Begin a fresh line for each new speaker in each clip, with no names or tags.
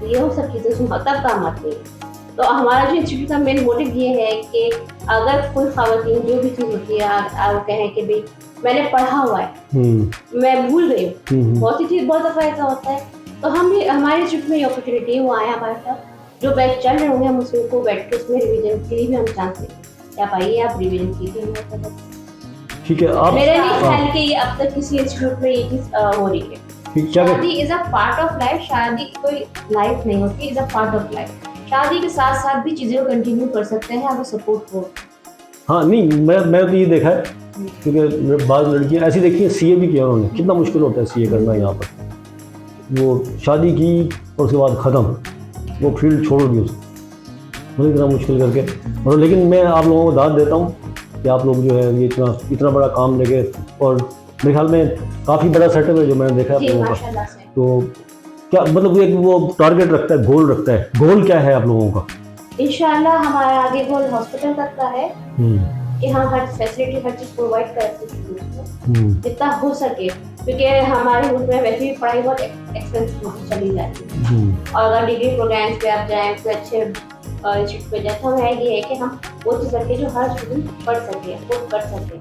ये वो सब चीज़ें उसमें तब काम आती है। तो हमारा जो इंस्टीट्यूट का मेन मोटिव ये है कि अगर कोई ख़वातीन जो भी चीज़ होती है वो कहें कि भाई मैंने पढ़ा हुआ है, मैं भूल गई हूँ, बहुत सी चीज़ बहुत दफ़ा ऐसा होता है, तो हम भी हमारे इंस्टीट्यूट में ये अपॉर्चुनिटी है, वो आए हमारे साथ, जो बैच चल रहे होंगे हम उसको बैठ के उसमें रिवीजन के लिए भी हम चांस देंगे, आप आइए, आप रिवीजन कीजिए हमारे साथ।
ठीक है। आप
मेरा नहीं ख्याल कि ये अब तक किसी इंस्टीट्यूट में ये चीज़ हो रही है। शादी is a part of life, शादी कोई लाइफ नहीं होती, is a part of life. शादी के साथ साथ भी चीज़ें को कंटिन्यू कर सकते हैं अगर सपोर्ट हो।
हाँ नहीं, मैं तो ये देखा है क्योंकि बाद लड़कियाँ ऐसी देखी हैं, सीए भी किया उन्होंने, कितना मुश्किल होता है सीए करना यहाँ पर। वो शादी की और उसके बाद ख़त्म, वो फील्ड छोड़ दी उसको, मतलब इतना मुश्किल करके। मतलब लेकिन मैं आप लोगों को दाद देता हूँ कि आप लोग जो है ये इतना बड़ा काम लेके, और मेरे ख्याल में काफ़ी बड़ा सेटअप है जो मैंने देखा है आप लोगों का। तो क्या मतलब एक वो टारगेट रखता है, गोल रखता है, गोल क्या है आप लोगों का?
इंशाल्लाह हमारा आगे गोल हॉस्पिटल तक का है कि हम हर फैसिलिटी हर चीज़ प्रोवाइड कर सकते जितना हो सके, क्योंकि हमारे मुल्क में वैसे भी पढ़ाई बहुत एक्सपेंसिव होती चली जाती है। और अगर डिग्री प्रोग्राम्स पे आप जाएँ तो अच्छे इंस्टीट्यूट पे जाए तो हमें ये है कि हम वो चीज़ रखें जो हर स्टूडेंट पढ़ सके, अफोर्ड कर सके।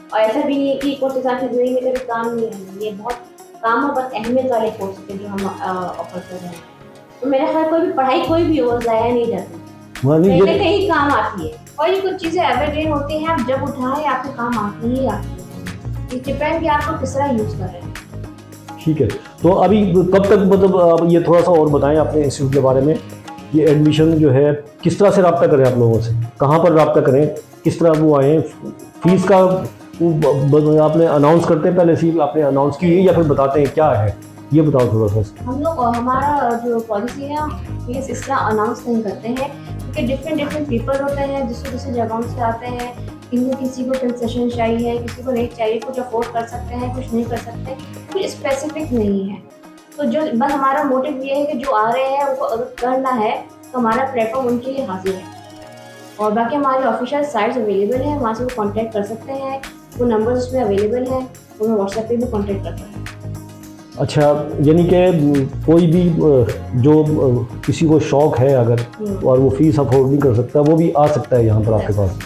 और ऐसा भी नहीं है कि कोर्स हिसाब से ज़िंदगी में कभी काम नहीं है, ये बहुत काम और बहुत अहमियत वाले कोर्स है जो हम ऑफर कर रहे हैं। तो मेरा ख्याल कोई भी पढ़ाई कोई भी हो ज़ाया नहीं जाती, कहीं ना कहीं काम आती है। और ये कुछ चीज़ें एवरग्रीन होती हैं, आप जब उठाएं आपके काम आती ही आती है। ये डिपेंड कि आपको किस तरह यूज़ कर रहे हैं।
ठीक है, तो अभी कब तक मतलब आप ये थोड़ा सा और बताएं अपने इंस्टीट्यूट के बारे में। ये एडमिशन जो है किस तरह से रब्ता करें आप लोगों से, कहाँ पर रब्ता करें, किस तरह वो आएँ, फीस का आपने अनाउंस करते हैं पहले से आपने अनाउंस की है या फिर बताते हैं क्या है, ये बताओ थोड़ा सा।
हम लोग हमारा जो पॉलिसी है ये इस तरह अनाउंस नहीं करते हैं, क्योंकि डिफरेंट पीपल होते हैं जिससे जगहों से आते हैं, किसी को कंसेशन चाहिए, किसी को नहीं चाहिए, कुछ अफोर्ड कर सकते हैं, कुछ नहीं कर सकते, कुछ स्पेसिफिक नहीं है। तो जो बस हमारा मोटिव ये है कि जो आ रहे हैं उनको अगर करना है तो हमारा प्लेटफॉर्म उनके लिए हाजिर है। और बाकी हमारी ऑफिशियल साइट्स अवेलेबल हैं, वहाँ से वो कॉन्टैक्ट कर सकते हैं, वो नंबर्स उसमें अवेलेबल हैं, वो व्हाट्सएप पे भी कॉन्टैक्ट कर सकते हैं। अच्छा,
यानी कि कोई भी जो किसी को शौक है अगर और वो फीस अफोर्ड नहीं कर सकता वो भी आ सकता है यहाँ पर आपके पास,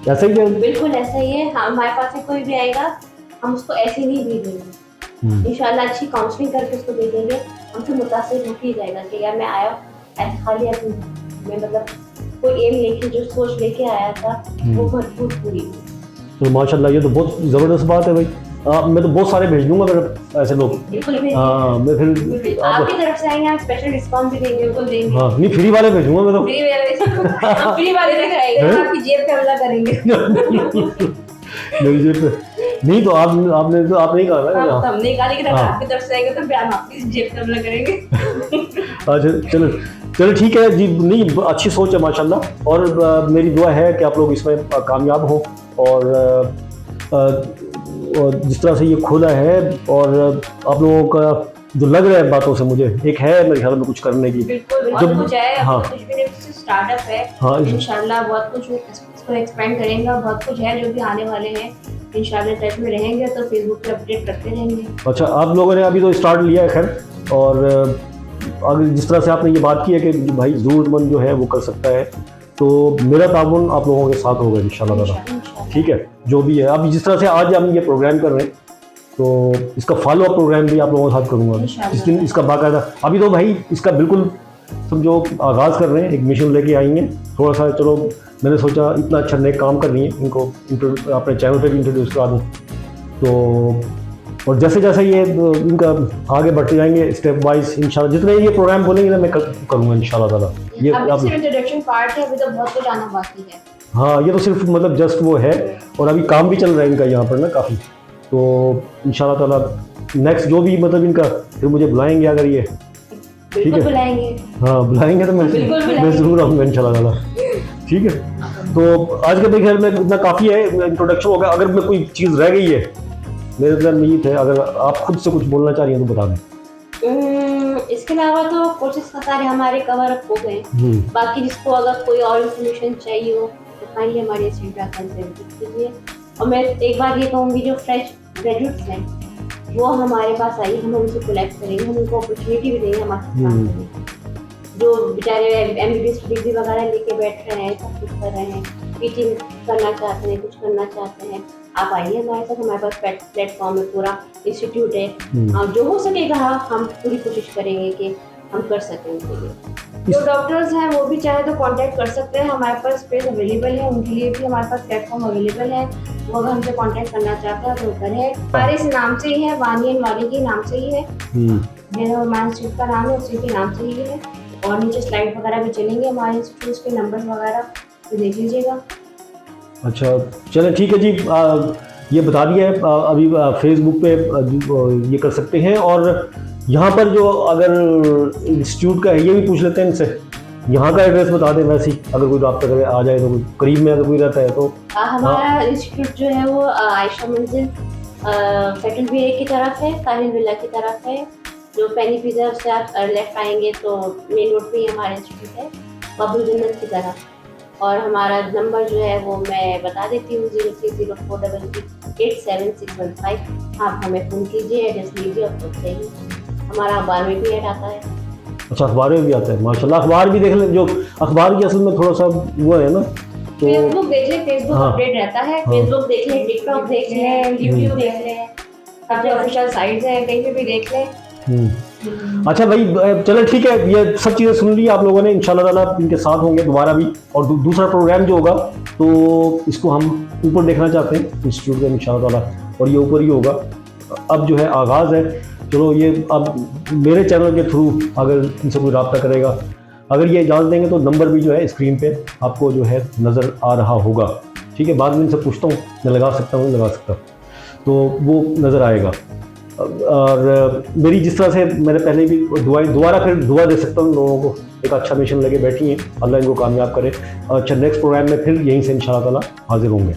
ऐसा ही है?
बिल्कुल ऐसा ही है। हमारे पास से कोई भी आएगा हम उसको ऐसे नहीं भेजेंगे, इंशाल्लाह अच्छी काउंसलिंग करके उसको भेजेंगे। हमसे मुतासिर होके जाएगा कि यार मैं आया ऐसे खाली ऐसे मैं मतलब कोई एम लेके जो सोच लेके आया था वो भरपूर पूरी हुई।
तो माशाल्लाह ये तो बहुत ज़बरदस्त बात है भाई। मैं तो बहुत सारे भेज दूंगा मेरे ऐसे लोग।
हाँ, मैं फिर आपकी तरफ से आएंगे, आप स्पेशल डिस्काउंट भी देंगे, बिल्कुल देंगे।
हाँ, नहीं फ्री वाले भेजूंगा मैं तो।
फ्री वाले रखेंगे, आपकी जेब पे हमला करेंगे।
मेरी जेब पे नहीं, तो आपने नहीं कहा ना।
हमने कहा लेकिन अगर आपकी तरफ से आएंगे तो फिर हम आपकी जेब पे हमला करेंगे।
अच्छा चलो ठीक है जी। नहीं, अच्छी सोच है माशाल्लाह, और मेरी दुआ है कि आप लोग इसमें कामयाब हो, और जिस तरह से ये खोला है और आप लोगों का जो लग रहा है बातों से मुझे एक है मेरे ख्याल में कुछ करने की।
बिल्कुल कुछ है। हाँ, कुछ भी स्टार्टअप है। हाँ, इंशाल्लाह बहुत कुछ इसको एक्सपेंड करेंगे, बहुत कुछ है जो भी आने वाले हैं। इंशाल्लाह टच में रहेंगे तो फेसबुक पे अपडेट करते रहेंगे। अच्छा,
आप लोगों ने अभी तो स्टार्ट लिया है खैर, और अगर जिस तरह से आपने ये बात की है कि भाई ज़रूरतमंद जो है वो कर सकता है, तो मेरा ताउन आप लोगों के साथ होगा इंशाल्लाह ताला। ठीक है, जो भी है। अब जिस तरह से आज हम ये प्रोग्राम कर रहे हैं तो इसका फॉलो अप प्रोग्राम भी आप लोगों के साथ करूँगा इस दिन, इसका बाकायदा। अभी तो भाई इसका बिल्कुल समझो आगाज़ कर रहे हैं, एक मिशन लेके आएंगे थोड़ा सा। चलो मैंने सोचा इतना अच्छा नेक काम कर रही है, इनको अपने चैनल पे भी इंट्रोड्यूस करा दूँ। तो और जैसे जैसे ये इनका आगे बढ़ते जाएंगे स्टेप वाइज इंशाल्लाह, जितने ये प्रोग्राम बोलेंगे ना मैं करूँगा इंशाल्लाह ताला। ये
सिर्फ इंट्रोडक्शन पार्ट है, अभी तो बहुत कुछ आना बाकी है।
हाँ, ये तो सिर्फ मतलब जस्ट वो है, और अभी काम भी चल रहा है इनका यहाँ पर ना काफ़ी। तो इंशाल्लाह ताला नेक्स्ट जो भी मतलब इनका फिर मुझे बुलाएंगे अगर ये ठीक है। बुलाएंगे, हाँ बुलाएंगे तो मैं ज़रूर आऊँगा इंशाल्लाह ताला। ठीक है, तो आज के ख्याल में इतना काफ़ी है, इंट्रोडक्शन हो गया। अगर मैं कोई चीज़ रह गई है मेरे अंदर उम्मीद है, अगर आप खुद से कुछ बोलना चाह रही हैं तो बता दें।
इसके अलावा तो कोर्सेज का सारे हमारे कवर अप हो गए। बाकी जिसको अगर कोई और इन्फॉर्मेशन चाहिए हो तो फाइनली हमारे इंस्टीट्यूट आकर विजिट कीजिए। और मैं एक बार ये कहूँगी, जो फ्रेश ग्रेजुएट्स हैं वो हमारे पास आइए, हम उनसे कोलैब करेंगे, हम उनको अपॉर्चुनिटी भी देंगे हमारे साथ काम करने की। जो बेचारे MBBS डिग्री वगैरह लेके बैठ रहे हैं, सब कुछ कर रहे हैं, टीचिंग करना चाहते हैं, कुछ करना चाहते हैं, आप आइए हमारे साथ। हमारे पास प्लेटफॉर्म है, पूरा इंस्टीट्यूट है, जो हो सकेगा हम पूरी कोशिश करेंगे कि हम कर सकें उनके लिए। जो डॉक्टर्स हैं वो भी चाहे तो कांटेक्ट कर सकते हैं, हमारे पास स्पेस अवेलेबल है, उनके लिए भी हमारे पास प्लेटफॉर्म अवेलेबल है। वो अगर हमसे कांटेक्ट करना चाहते हैं तो करें। हमारे इस नाम से ही है, वानी एंड वानी के नाम से ही है, जो हमारे इंस्टीट्यूट का नाम है उसी के नाम से ही है। और नीचे स्लाइड वगैरह भी चलेंगे हमारे इंस्टीट्यूट के नंबर वगैरह, तो देख लीजिएगा।
अच्छा चले ठीक है जी, ये बता दिया है। अभी फेसबुक पे ये कर सकते हैं। और यहाँ पर जो अगर इंस्टीट्यूट का है ये भी पूछ लेते हैं इनसे, यहाँ का एड्रेस बता दें वैसे ही, अगर कोई रब्ता करे आ जाए तो, करीब में अगर कोई रहता है तो।
हमारा इंस्टीट्यूट जो है वो आयशा मंजिल फेटल विले की तरफ है, ताहिर विला की तरफ है। जो पेनी पिज़्ज़ा से आप लेफ्ट आएंगे तो मेन रोड पे ही हमारा इंस्टीट्यूट है, बाबुल जन्नत की तरफ। और हमारा नंबर जो है वो मैं बता देती हूँ, 0304338765। आप हमें फ़ोन कीजिए, एड्रेस लीजिए और पहुँच जाइए। हमारा अखबार में भी ऐड आता है।
अच्छा अखबार में भी आता है, माशाल्लाह। अखबार भी देख लें, जो अखबार की असल में थोड़ा सा वो है ना, तो
फेसबुक देख लें, फेसबुक अपडेट रहता है, फेसबुक देख लें, टिकटॉक देख लें, यूट्यूब देख लें, सबसे ऑफिशियल साइट्स हैं, कहीं पे भी देख लें।
अच्छा भाई चलो ठीक है, ये सब चीज़ें सुन ली आप लोगों ने। इंशाल्लाह ताला इनके साथ होंगे दोबारा भी। और दूसरा प्रोग्राम जो होगा तो इसको हम ऊपर देखना चाहते हैं इंस्टीट्यूट का इंशाल्लाह ताला, और ये ऊपर ही होगा। अब जो है आगाज़ है, चलो ये अब मेरे चैनल के थ्रू अगर इनसे कोई रब्ता करेगा, अगर ये इजाज़त देंगे तो नंबर भी जो है स्क्रीन पे आपको जो है नज़र आ रहा होगा। ठीक है, बाद में इनसे पूछता हूँ मैं लगा सकता हूँ लगा सकता, तो वो नज़र आएगा। और मेरी जिस तरह से मैंने पहले भी दोबारा फिर दुआ दे सकता हूँ लोगों को, एक अच्छा मिशन लेके बैठी हैं, अल्लाह इनको कामयाब करे। अच्छा नेक्स्ट प्रोग्राम में फिर यहीं से इंशाअल्लाह ताला हाजिर होंगे।